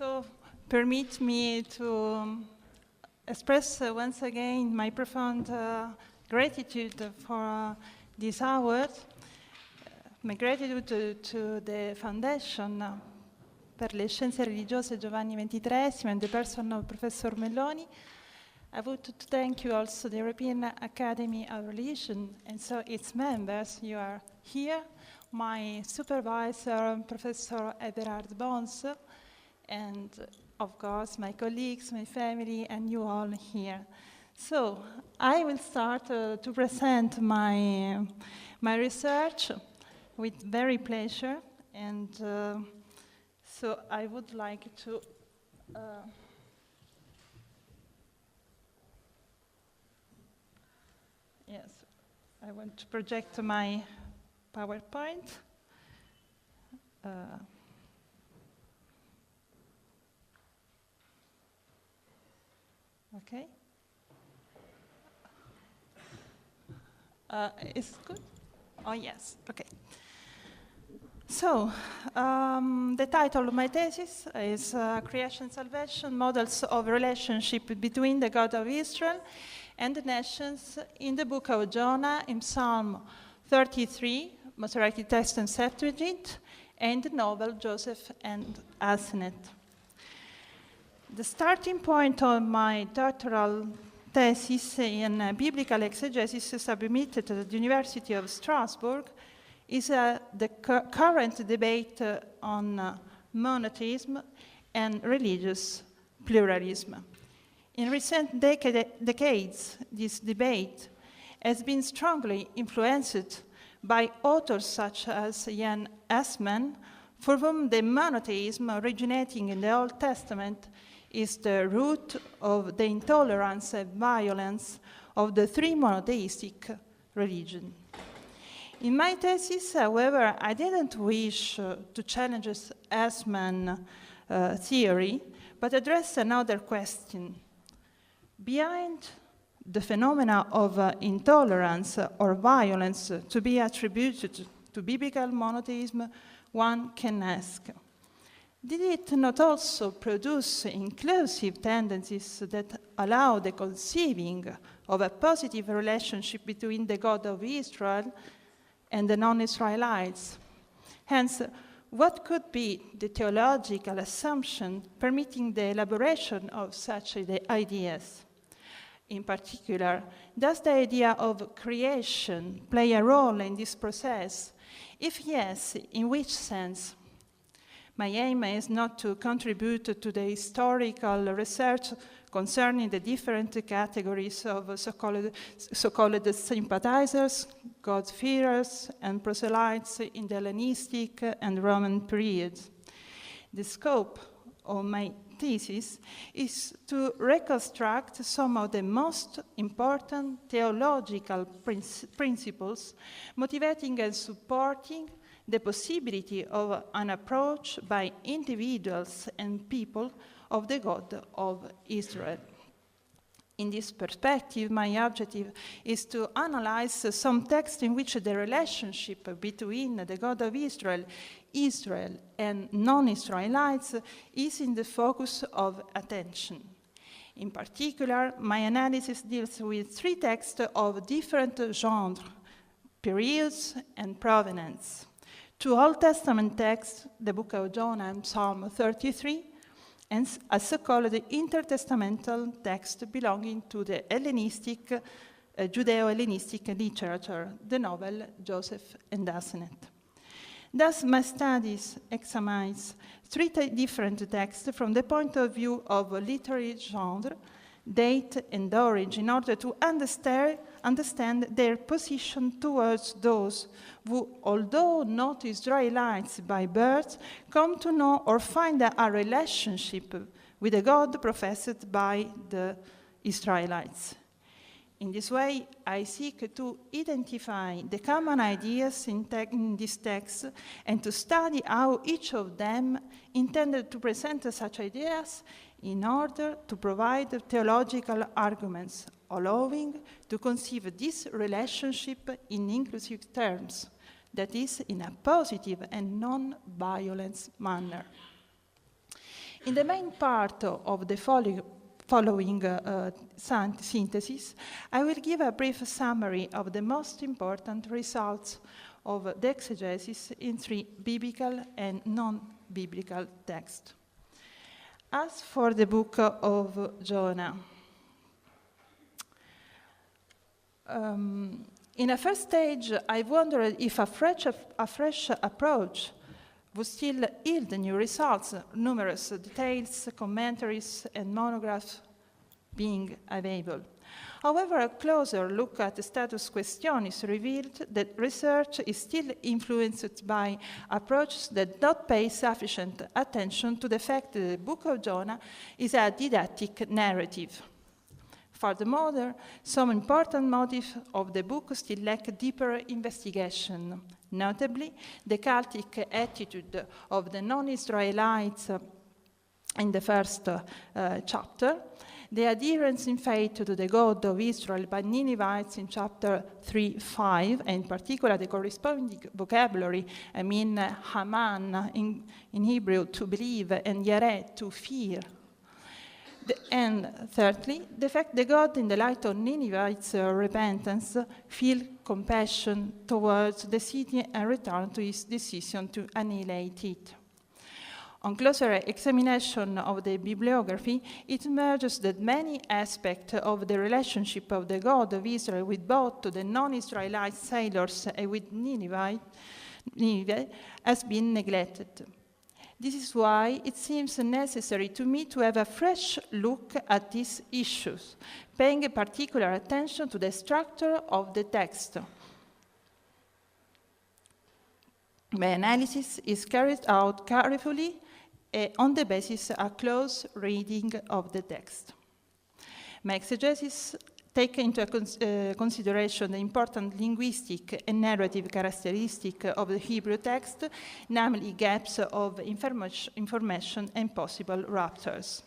So permit me to express once again my profound gratitude for this award. My gratitude to the Foundation per le Scienze Religiose Giovanni XXIII and the person of Professor Melloni. I would to thank you also the European Academy of Religion and so its members. You are here, my supervisor, Professor Eberhard Bons, and of course my colleagues, my family, and you all here. So I will start to present my research with very pleasure, and so I would like to yes, I want to project my PowerPoint. Okay. Is it good? Oh, yes. Okay. So, the title of my thesis is Creation Salvation, Models of Relationship Between the God of Israel and the Nations in the book of Jonah, in Psalm 33, Masoretic Text and Septuagint, and the novel Joseph and Asenath. The starting point of my doctoral thesis in biblical exegesis submitted to the University of Strasbourg is the current debate on monotheism and religious pluralism. In recent decades, this debate has been strongly influenced by authors such as Jan Assmann, for whom the monotheism originating in the Old Testament is the root of the intolerance and violence of the three monotheistic religions. In my thesis, however, I didn't wish to challenge Assmann's theory, but address another question. Behind the phenomena of intolerance or violence to be attributed to biblical monotheism, one can ask, did it not also produce inclusive tendencies that allow the conceiving of a positive relationship between the God of Israel and the non-Israelites? Hence, what could be the theological assumption permitting the elaboration of such ideas? In particular, does the idea of creation play a role in this process? If yes, in which sense? My aim is not to contribute to the historical research concerning the different categories of so-called sympathizers, God-fearers, and proselytes in the Hellenistic and Roman periods. The scope of my thesis is to reconstruct some of the most important theological principles motivating and supporting the possibility of an approach by individuals and people of the God of Israel. In this perspective, my objective is to analyze some texts in which the relationship between the God of Israel, and non-Israelites is in the focus of attention. In particular, my analysis deals with three texts of different genres, periods, and provenance. Two Old Testament texts, the book of Jonah and Psalm 33, and a so-called intertestamental text belonging to the Hellenistic, Judeo-Hellenistic literature, the novel Joseph and Asenath. Thus, my studies examines three different texts from the point of view of literary genre, date, and origin in order to understand their position towards those who, although not Israelites by birth, come to know or find a relationship with the God professed by the Israelites. In this way, I seek to identify the common ideas in this text and to study how each of them intended to present such ideas in order to provide theological arguments, allowing to conceive this relationship in inclusive terms, that is, in a positive and non-violent manner. In the main part of the following synthesis, I will give a brief summary of the most important results of the exegesis in 3 biblical and non-biblical texts. As for the book of Jonah, in a first stage, I wondered if a fresh approach would still yield new results, numerous details, commentaries, and monographs being available. However, a closer look at the status questionis revealed that research is still influenced by approaches that don't pay sufficient attention to the fact that the Book of Jonah is a didactic narrative. Furthermore, some important motifs of the book still lack deeper investigation, notably the cultic attitude of the non-Israelites in the first chapter, the adherence in faith to the God of Israel by Ninevites in chapter 3-5, and in particular the corresponding vocabulary, Haman in Hebrew, to believe, and Yareh, to fear. And thirdly, the fact that God, in the light of Ninevites' repentance, feel compassion towards the city and return to his decision to annihilate it. On closer examination of the bibliography, it emerges that many aspects of the relationship of the God of Israel with both the non-Israelite sailors and with Nineveh has been neglected. This is why it seems necessary to me to have a fresh look at these issues, paying particular attention to the structure of the text. My analysis is carried out carefully on the basis of a close reading of the text. My exegesis take into consideration the important linguistic and narrative characteristic of the Hebrew text, namely gaps of information and possible ruptures.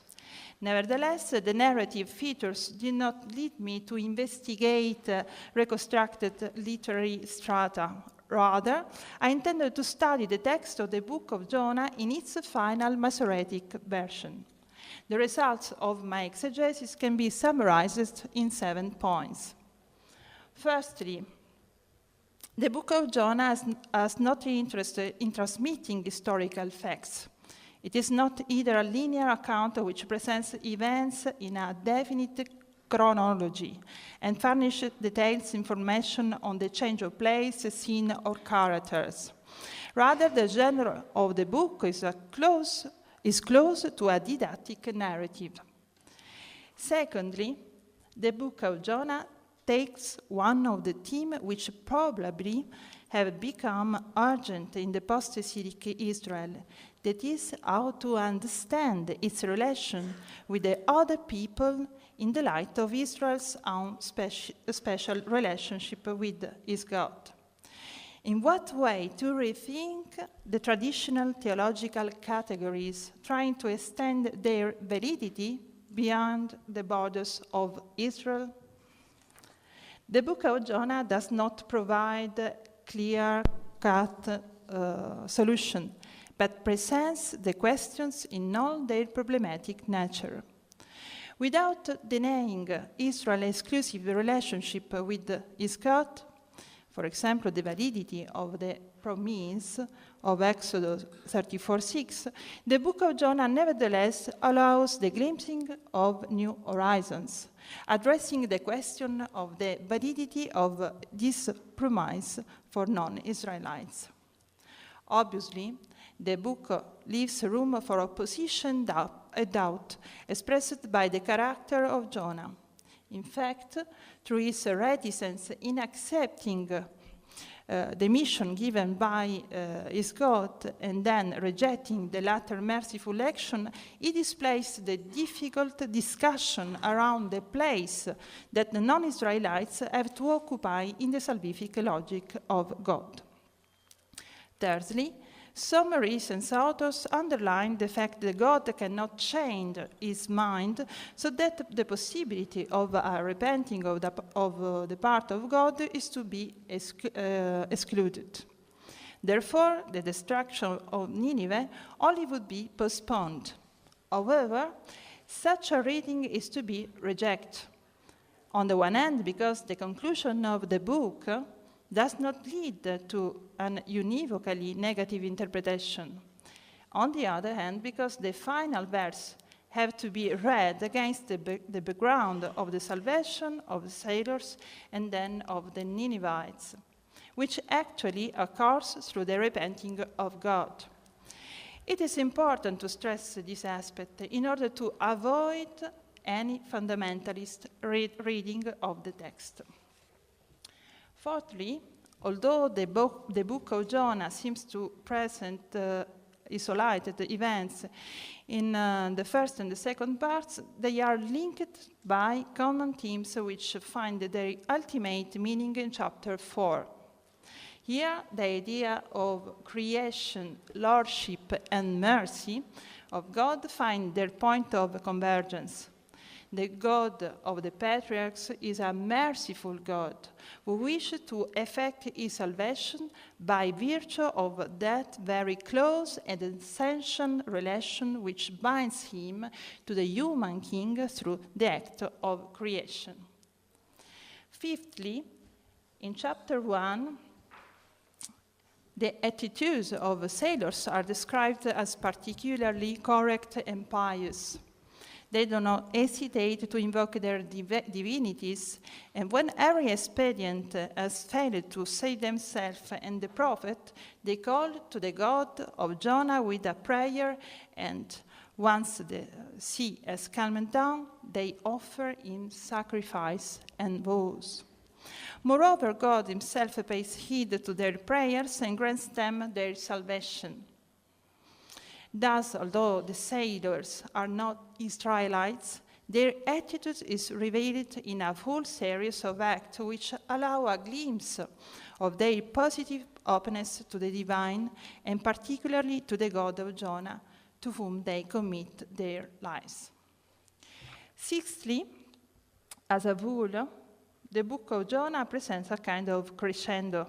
Nevertheless, the narrative features did not lead me to investigate reconstructed literary strata. Rather, I intended to study the text of the Book of Jonah in its final Masoretic version. The results of my exegesis can be summarized in 7 points. Firstly, the Book of Jonah has not interest in transmitting historical facts. It is not either a linear account which presents events in a definite chronology and furnishes detailed information on the change of place, scene, or characters. Rather, the genre of the book is close to a didactic narrative. Secondly, the Book of Jonah takes one of the themes which probably have become urgent in the post-Syriac Israel, that is, how to understand its relation with the other people in the light of Israel's own special relationship with his God. In what way to rethink the traditional theological categories, trying to extend their validity beyond the borders of Israel? The Book of Jonah does not provide a clear-cut solution, but presents the questions in all their problematic nature. Without denying Israel's exclusive relationship with his God, for example, the validity of the promise of Exodus 34:6, the Book of Jonah nevertheless allows the glimpsing of new horizons, addressing the question of the validity of this promise for non-Israelites. Obviously, the book leaves room for opposition and doubt expressed by the character of Jonah. In fact, through his reticence in accepting the mission given by his God and then rejecting the latter merciful action, he displays the difficult discussion around the place that the non-Israelites have to occupy in the salvific logic of God. Thirdly, some recent authors underline the fact that God cannot change his mind, so that the possibility of a repenting of the part of God is to be excluded. Therefore, the destruction of Nineveh only would be postponed. However, such a reading is to be rejected. On the one hand, because the conclusion of the book does not lead to an univocally negative interpretation. On the other hand, because the final verse have to be read against the background of the salvation of the sailors and then of the Ninevites, which actually occurs through the repenting of God. It is important to stress this aspect in order to avoid any fundamentalist reading of the text. Fourthly, although the book of Jonah seems to present isolated events in the first and the second parts, they are linked by common themes which find their ultimate meaning in chapter 4. Here, the idea of creation, lordship, and mercy of God find their point of convergence. The God of the patriarchs is a merciful God who wishes to effect his salvation by virtue of that very close and essential relation which binds him to the human king through the act of creation. Fifthly, in chapter 1, the attitudes of sailors are described as particularly correct and pious. They do not hesitate to invoke their divinities, and when every expedient has failed to save themselves and the prophet, they call to the God of Jonah with a prayer, and once the sea has calmed down, they offer him sacrifice and vows. Moreover, God himself pays heed to their prayers and grants them their salvation. Thus, although the sailors are not Israelites, their attitude is revealed in a full series of acts which allow a glimpse of their positive openness to the divine, and particularly to the God of Jonah, to whom they commit their lives. Sixthly, as a whole, the book of Jonah presents a kind of crescendo.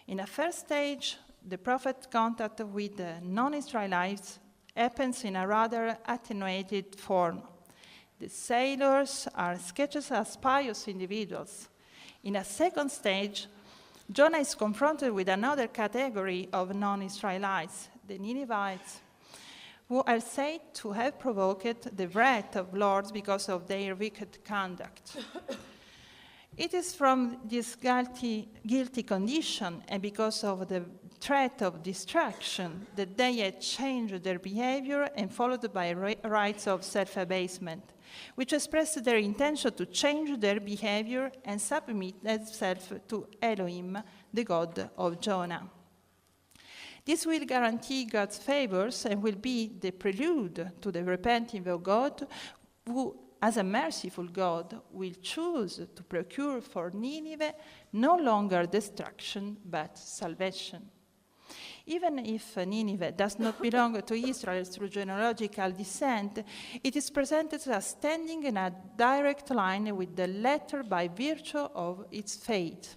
In a first stage, the prophet's contact with the non-Israelites happens in a rather attenuated form. The sailors are sketched as pious individuals. In a second stage, Jonah is confronted with another category of non-Israelites, the Ninevites, who are said to have provoked the wrath of lords because of their wicked conduct. It is from this guilty condition and because of the threat of destruction that they had changed their behavior and followed by rites of self-abasement, which expressed their intention to change their behavior and submit themselves to Elohim, the God of Jonah. This will guarantee God's favors and will be the prelude to the repenting of God, who, as a merciful God, will choose to procure for Nineveh no longer destruction but salvation. Even if Nineveh does not belong to Israel through genealogical descent, it is presented as standing in a direct line with the latter by virtue of its fate.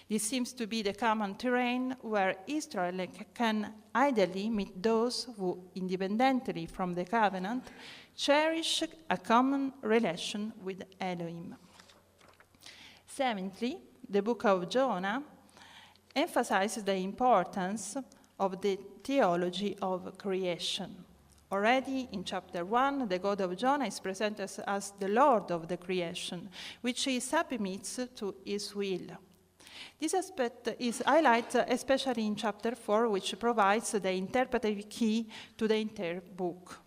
This seems to be the common terrain where Israel can ideally meet those who, independently from the covenant, cherish a common relation with Elohim. Seventhly, the book of Jonah emphasizes the importance of the theology of creation. Already in chapter 1, the God of Jonah is presented as the Lord of the creation, which he submits to his will. This aspect is highlighted especially in chapter 4, which provides the interpretive key to the entire book.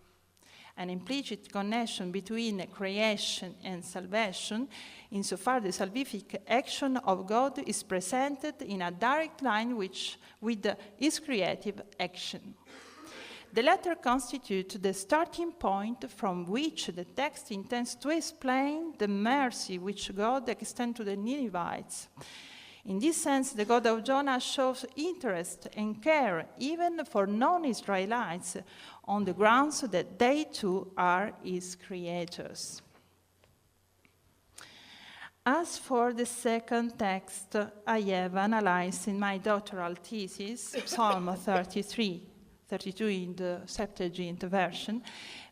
An implicit connection between creation and salvation, insofar the salvific action of God is presented in a direct line with his creative action. The latter constitutes the starting point from which the text intends to explain the mercy which God extends to the Ninevites. In this sense, the God of Jonah shows interest and care even for non-Israelites on the grounds that they too are his creators. As for the second text I have analyzed in my doctoral thesis, Psalm 32 in the Septuagint version,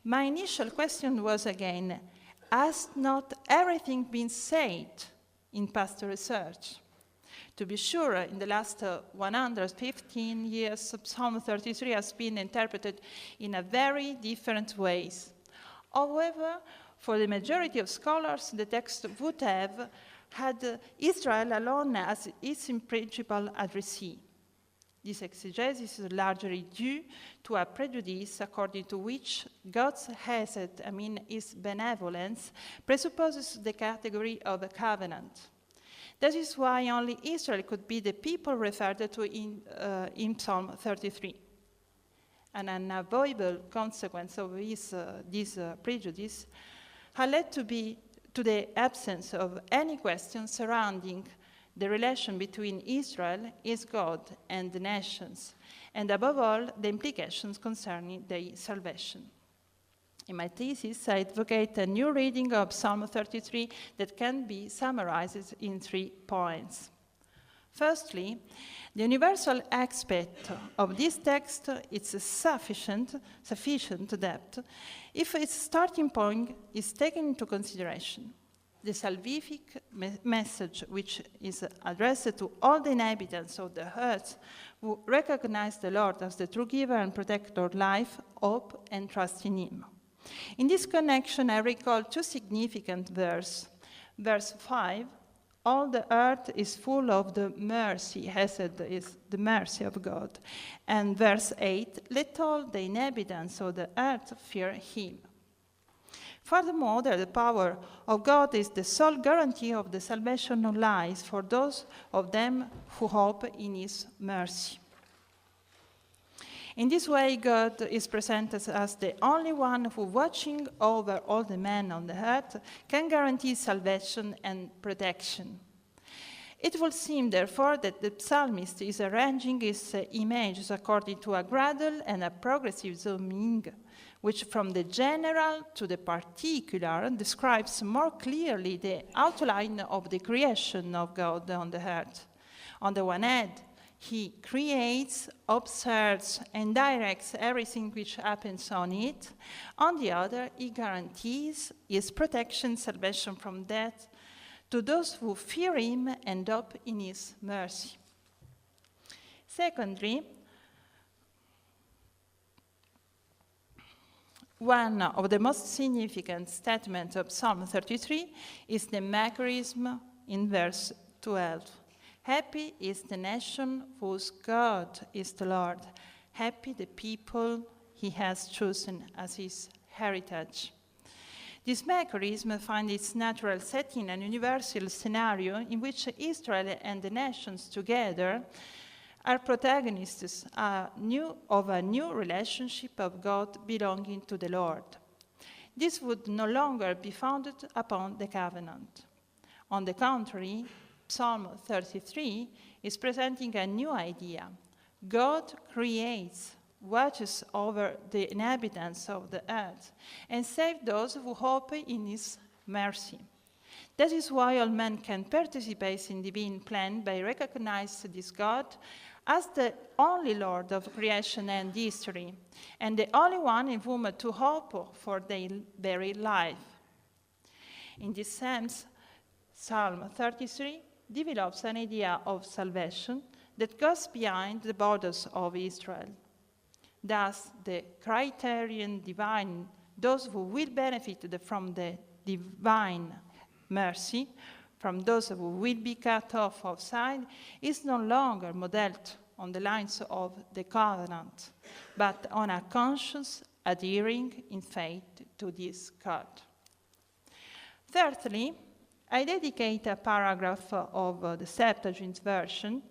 My initial question was again, has not everything been said in past research? To be sure, in the last 115 years, Psalm 33 has been interpreted in a very different ways. However, for the majority of scholars, the text would have had Israel alone as its principal addressee. This exegesis is largely due to a prejudice according to which God's hesed, his benevolence, presupposes the category of a covenant. That is why only Israel could be the people referred to in Psalm 33. An unavoidable consequence of this prejudice had led to the absence of any question surrounding the relation between Israel, his God, and the nations, and above all, the implications concerning their salvation. In my thesis, I advocate a new reading of Psalm 33 that can be summarized in 3 points. Firstly, the universal aspect of this text is sufficient depth if its starting point is taken into consideration. The salvific message, which is addressed to all the inhabitants of the earth who recognize the Lord as the true giver and protector of life, hope, and trust in Him. In this connection, I recall 2 significant verses. Verse 5, all the earth is full of the mercy, hesed is the mercy of God. And verse 8, let all the inhabitants of the earth fear Him. Furthermore, the power of God is the sole guarantee of the salvation of lives for those of them who hope in His mercy. In this way, God is presented as the only one who, watching over all the men on the earth, can guarantee salvation and protection. It will seem, therefore, that the psalmist is arranging his images according to a gradual and a progressive zooming, which from the general to the particular describes more clearly the outline of the creation of God on the earth. On the one hand, He creates, observes, and directs everything which happens on it. On the other, He guarantees His protection, salvation from death, to those who fear Him and hope in His mercy. Secondly, one of the most significant statements of Psalm 33 is the mechanism in verse 12. Happy is the nation whose God is the Lord. Happy the people He has chosen as His heritage. This mechanism finds its natural setting in a universal scenario in which Israel and the nations together are protagonists of a new relationship of God belonging to the Lord. This would no longer be founded upon the covenant. On the contrary, Psalm 33 is presenting a new idea. God creates, watches over the inhabitants of the earth, and saves those who hope in His mercy. That is why all men can participate in the divine plan by recognizing this God as the only Lord of creation and history, and the only one in whom to hope for their very life. In this sense, Psalm 33 develops an idea of salvation that goes beyond the borders of Israel. Thus, the criterion divine, those who will benefit from the divine mercy, from those who will be cut off outside, is no longer modeled on the lines of the covenant, but on a conscious adhering in faith to this God. Thirdly, I dedicate a paragraph of the Septuagint version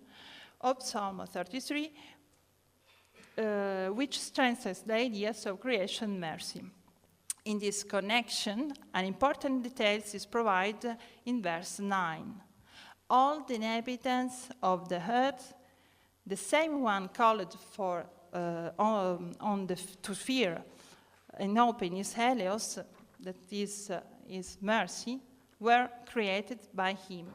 of Psalm 33, which strengthens the ideas of creation mercy. In this connection, an important detail is provided in verse 9. All the inhabitants of the earth, the same one called for to fear and hope in His Helios, that is His mercy, were created by Him.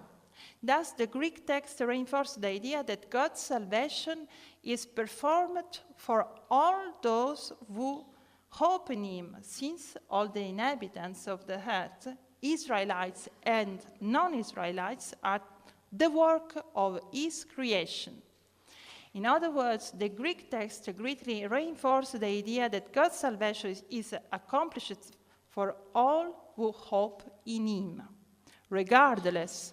Thus, the Greek text reinforces the idea that God's salvation is performed for all those who Hope in him, since all the inhabitants of the earth, Israelites and non-Israelites, are the work of his creation. In other words, the Greek text greatly reinforces the idea that God's salvation is accomplished for all who hope in him, regardless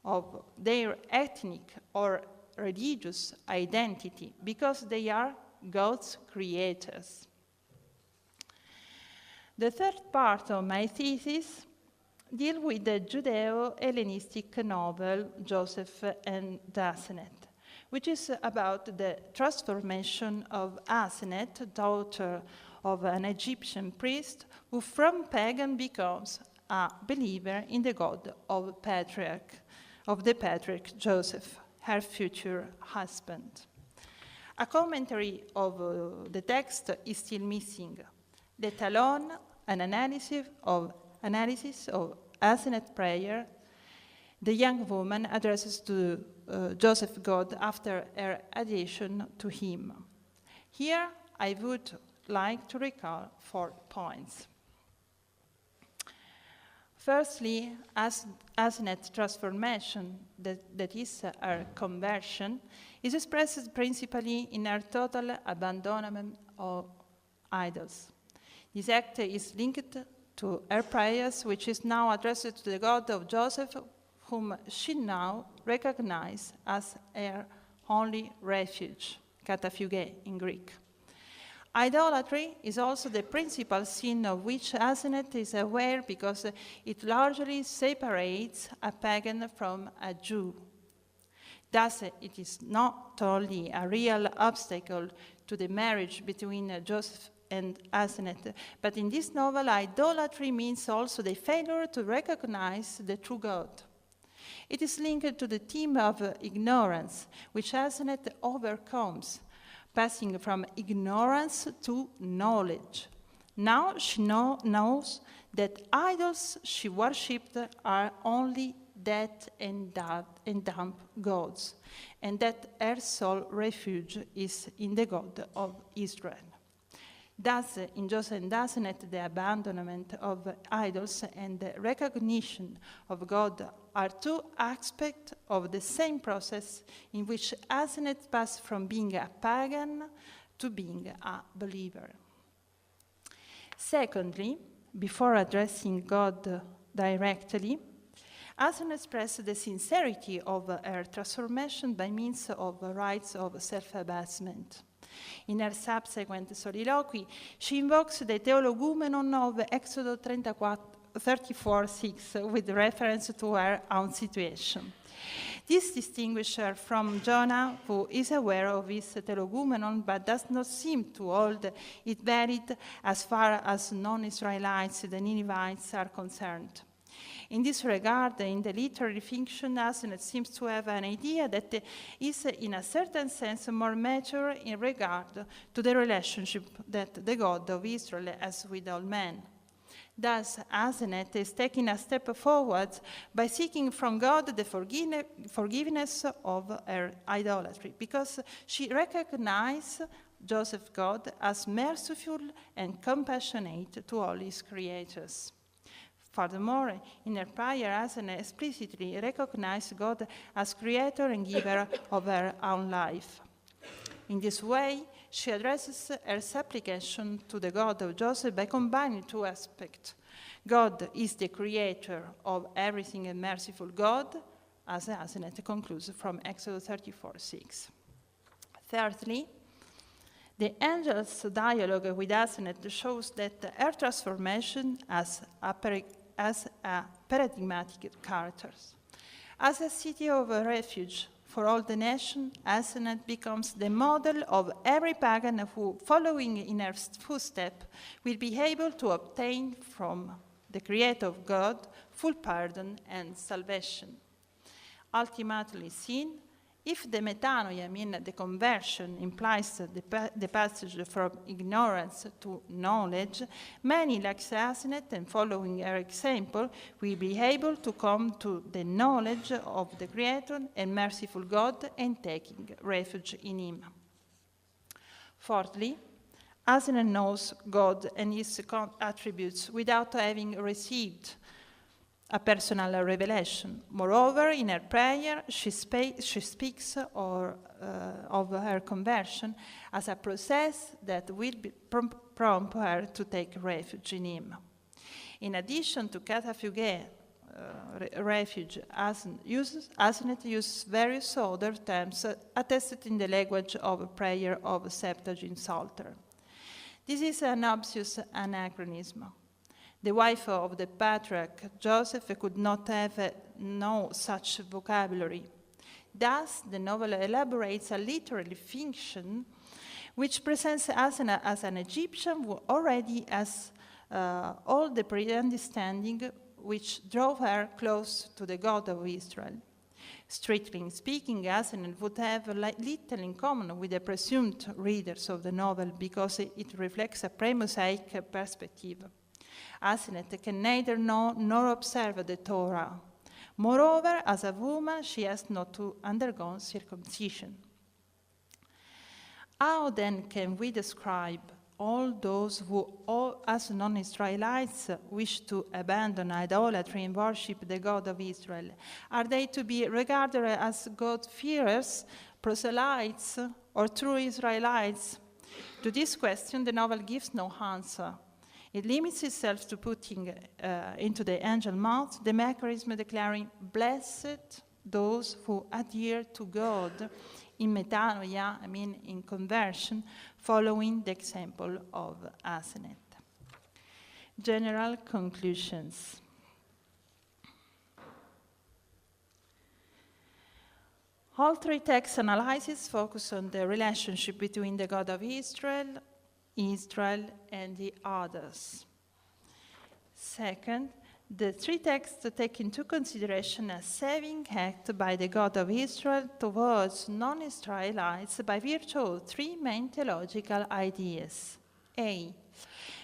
of their ethnic or religious identity, because they are God's creators. The third part of my thesis deals with the Judeo-Hellenistic novel Joseph and Asenath, which is about the transformation of Asenath, daughter of an Egyptian priest, who from pagan becomes a believer in the God of the patriarch Joseph, her future husband. A commentary of the text is still missing, let alone an analysis of Asenath's prayer the young woman addresses to Joseph God after her adhesion to him. Here I would like to recall 4 points. Firstly, Asenath's transformation, that is her conversion, is expressed principally in her total abandonment of idols. This act is linked to her prayers, which is now addressed to the God of Joseph, whom she now recognizes as her only refuge, kataphyge in Greek. Idolatry is also the principal sin of which Asenath is aware because it largely separates a pagan from a Jew. Thus, it is not only a real obstacle to the marriage between Joseph and Asenath, but in this novel, idolatry means also the failure to recognize the true God. It is linked to the theme of ignorance, which Asenath overcomes, passing from ignorance to knowledge. Now she knows that idols she worshipped are only dead and dumb gods, and that her sole refuge is in the God of Israel. Thus, in Joseph and Asenath, the abandonment of idols and the recognition of God are 2 aspects of the same process in which Asenath passed from being a pagan to being a believer. Secondly, before addressing God directly, Asenath expressed the sincerity of her transformation by means of rites of self-abasement. In her subsequent soliloquy, she invokes the Theologumenon of Exodus 34:6 with reference to her own situation. This distinguishes her from Jonah, who is aware of his Theologumenon but does not seem to hold it valid as far as non-Israelites, the Ninevites, are concerned. In this regard, in the literary fiction, Asenath seems to have an idea that is, in a certain sense, more mature in regard to the relationship that the God of Israel has with all men. Thus, Asenath is taking a step forward by seeking from God the forgiveness of her idolatry, because she recognizes Joseph God as merciful and compassionate to all his creatures. Furthermore, in her prayer, Asenath explicitly recognized God as creator and giver of her own life. In this way, she addresses her supplication to the God of Joseph by combining 2 aspects. God is the creator of everything and merciful God, as Asenath concludes from Exodus 34:6. Thirdly, the angel's dialogue with Asenath shows that her transformation as a paradigmatic character. As a city of refuge for all the nation, Asenath becomes the model of every pagan who, following in her footsteps, will be able to obtain from the Creator of God full pardon and salvation. Ultimately seen, if the metanoia, the conversion, implies the passage from ignorance to knowledge, many, like Asenath and following her example, will be able to come to the knowledge of the Creator and merciful God and taking refuge in Him. Fourthly, Asena knows God and his attributes without having received a personal revelation. Moreover, in her prayer, she speaks of her conversion as a process that will prompt her to take refuge in him. In addition to cataphuge, refuge, Asenet uses various other terms attested in the language of prayer of Septuagint Psalter. This is an obvious anachronism. The wife of the patriarch Joseph could not have no such vocabulary. Thus, the novel elaborates a literary fiction which presents Asena as an Egyptian who already has all the pre-understanding which drove her close to the God of Israel. Strictly speaking, Asenet would have little in common with the presumed readers of the novel because it reflects a pre-Mosaic perspective. Asenet can neither know nor observe the Torah. Moreover, as a woman, she has not to undergo circumcision. How then can we describe all those who, as non-Israelites, wish to abandon idolatry and worship the God of Israel? Are they to be regarded as God-fearers, proselytes, or true Israelites? To this question, the novel gives no answer. It limits itself to putting into the angel mouth the mechanism declaring, "Blessed those who adhere to God in metanoia," in conversion, following the example of Asenet. General conclusions. All three text analyses focus on the relationship between the God of Israel, and the others. Second, the three texts take into consideration a saving act by the God of Israel towards non-Israelites by virtue of three main theological ideas. A.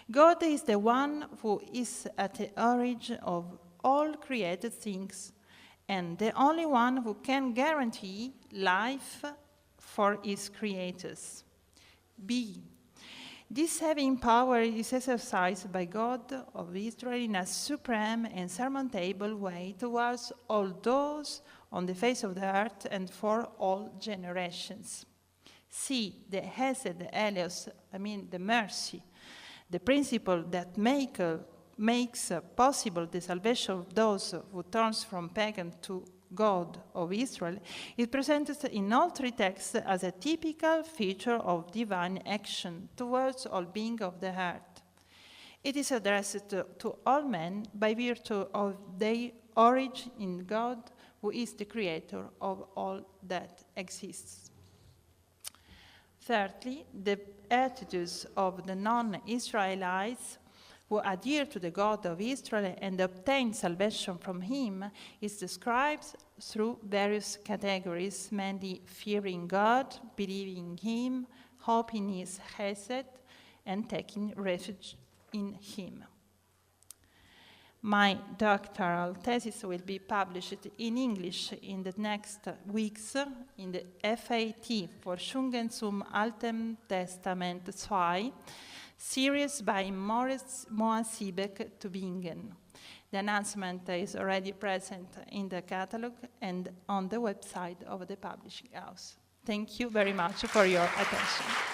God is the one who is at the origin of all created things and the only one who can guarantee life for his creators. B. This saving power is exercised by God of Israel in a supreme and surmountable way towards all those on the face of the earth and for all generations. C. The Hesed, Elios, the mercy, the principle that makes possible the salvation of those who turn from pagan to God of Israel, is presented in all three texts as a typical feature of divine action towards all being of the earth. It is addressed to all men by virtue of their origin in God, who is the creator of all that exists. Thirdly, the attitudes of the non-Israelites who adhere to the God of Israel and obtain salvation from him is described through various categories, mainly fearing God, believing him, hoping his chesed, and taking refuge in him. My doctoral thesis will be published in English in the next weeks in the FAT for Schwungen zum Alten Testament 2, series by Mohr, Siebeck, Tübingen. The announcement is already present in the catalog and on the website of the publishing house. Thank you very much for your attention.